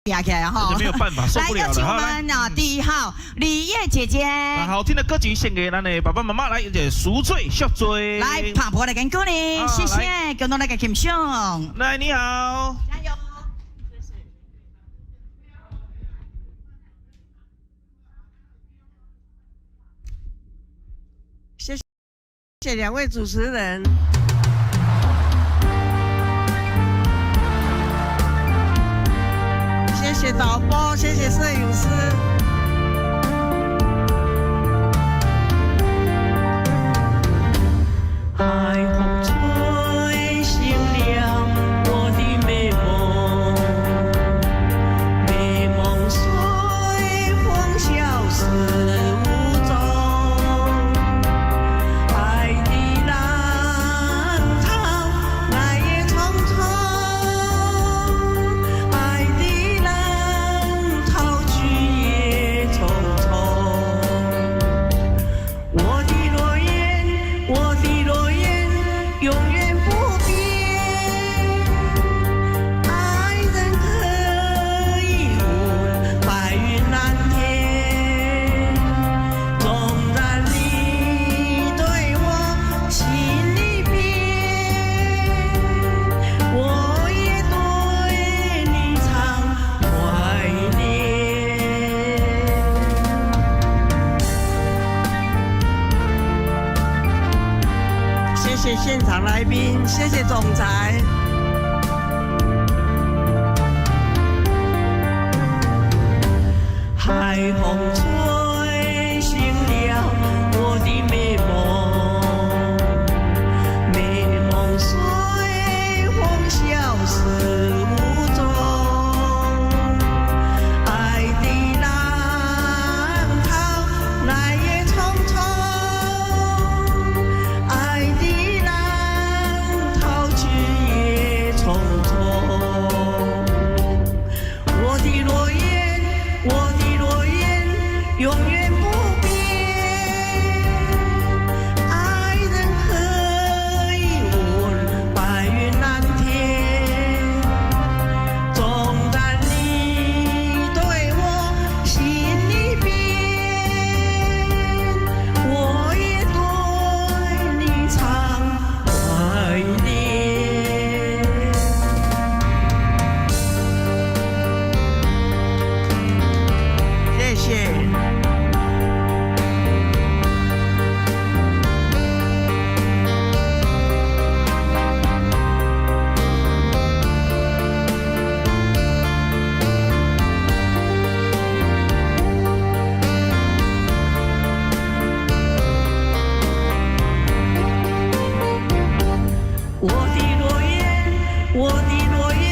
压起来哈，没有办法，受不了了。来，有请我们啊第1号李叶姐姐。好听的歌曲献给咱的爸爸妈妈，来一点赎罪、赎罪。来，拍婆来跟歌呢，谢谢，跟我来个欣赏。来，你好，加油！谢谢两位主持人。谢谢导播，谢谢摄影师。海风吹醒了我的美梦，美梦随风消失无踪。爱的浪潮来也匆匆，爱的浪潮去也匆匆。我的诺言，我的诺言永远不变。爱人可以问白云蓝天，纵然你对我心里变，我也对你常怀念。谢谢现场来宾，谢谢总裁。海风吹醒了我的美梦，美梦随风消失无踪。爱的浪潮来也匆匆，爱的浪潮去也匆匆。我的诺言，我的诺言永远不变。爱人可以问白云蓝天，纵然你对我心里变，我也对你常怀念。谢谢。我的诺言，我的诺言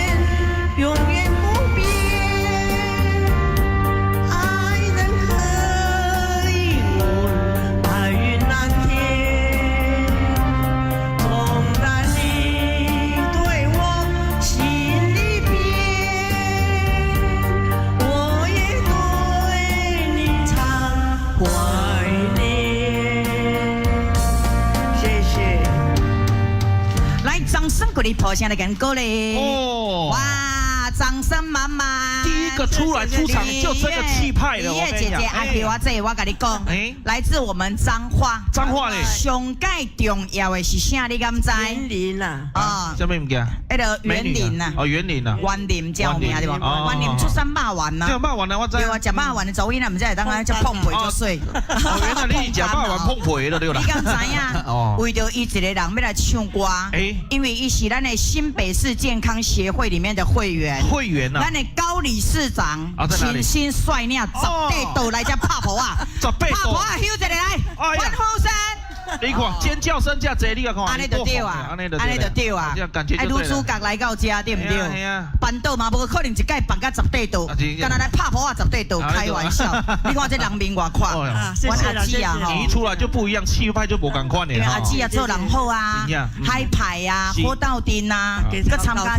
永远不变。爱人可以问白云蓝天，纵然你对我心里变，我也对你常怀念。谢谢。来，掌声鼓励婆先来跟歌嘞！哦，哇，掌声满满！第一个出来出场就这个气派了，李叶姐姐，阿 Q 我这我跟你讲，来自我们彰化，彰化嘞，上盖重要的是啥？你敢知？园林啊，啊，什么物件？那个园林呐，哦，园林呐，园林叫有名对吧？园林出三百万呐，这肉丸呢，我知。对啊，食肉丸的走音啊，唔知会当啊，叫碰皮就水。原来你食肉丸碰皮了对啦。你敢知影？为着伊一个人要来唱歌，因为伊是咱的新北市健康协会里面的会员。会员呐，咱的高理事长清新率领10对斗来遮拍婆啊，10对斗，拍婆啊，休一个来，关后生。你看尖叫声这侪，你看，安尼就对啊，安尼就对啊，这样感觉就对了。女主角来到遮，对唔对？系啊。办到嘛，无可能一届办甲10对斗，干那来拍婆啊10对斗，开玩笑。你看这人面外看，我阿姊啊，你一出来就不一样，气派就无共款的。因为阿姊啊做人好啊，嗨牌呀，活到顶啊，个参加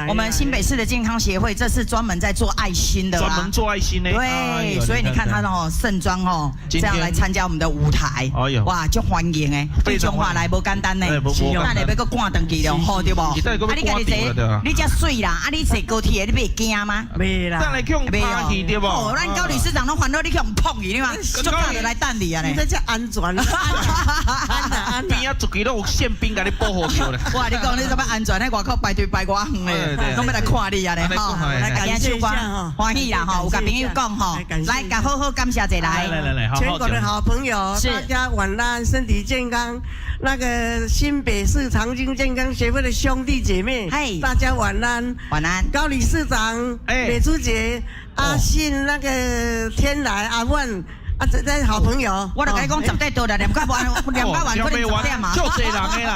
我们新北市的健康协会，这是专门在做爱心的啦。专门做爱心的。对，所以你看他哦盛装哦，这样来参加我们的舞台，哇，就欢欢迎的，对中华来无简单呢，咱下要搁赶登去了，好对无？啊，你家己坐，你遮水啦，啊，你坐高铁你袂惊吗？袂啦，咱来去拍去对无？哦，咱高理事长拢烦恼你去用碰伊，你嘛，足早就来等你啊咧。这叫安全，边啊，一支拢有宪兵甲你保护着咧。哇，你讲你怎么安全？喺外口排队排偌远咧，拢要来看你啊咧，吼，来感谢一下，欢喜啦吼，有甲朋友讲吼，来甲好好感谢一来，全国的好朋友，大家晚安，身体健康。那个新北市长青健康协会的兄弟姐妹，大家晚安，晚安。高理事长美珠姐、阿信那个天来阿万。啊，这好朋友，我就甲你讲10块多啦，2块完，可能10点嘛。就这人的啦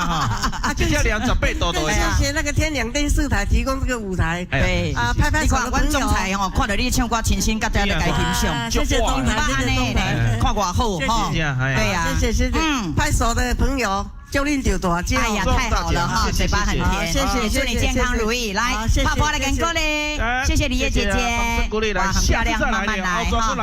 哈，这叫210多的。谢谢那个天两电视台提供这个舞台。对啊，拍拍手的观众才吼，看到你唱歌清新，甲大家来欣赏。谢谢东台，谢谢东台，看偌好哈。对呀，谢谢。拍手的朋友。就令就大家，哎呀，太好了哈，嘴巴很甜，谢谢，祝你健康如意，来，泡泡来跟歌嘞，谢谢李叶姐姐，哇，很漂亮，慢慢来哈。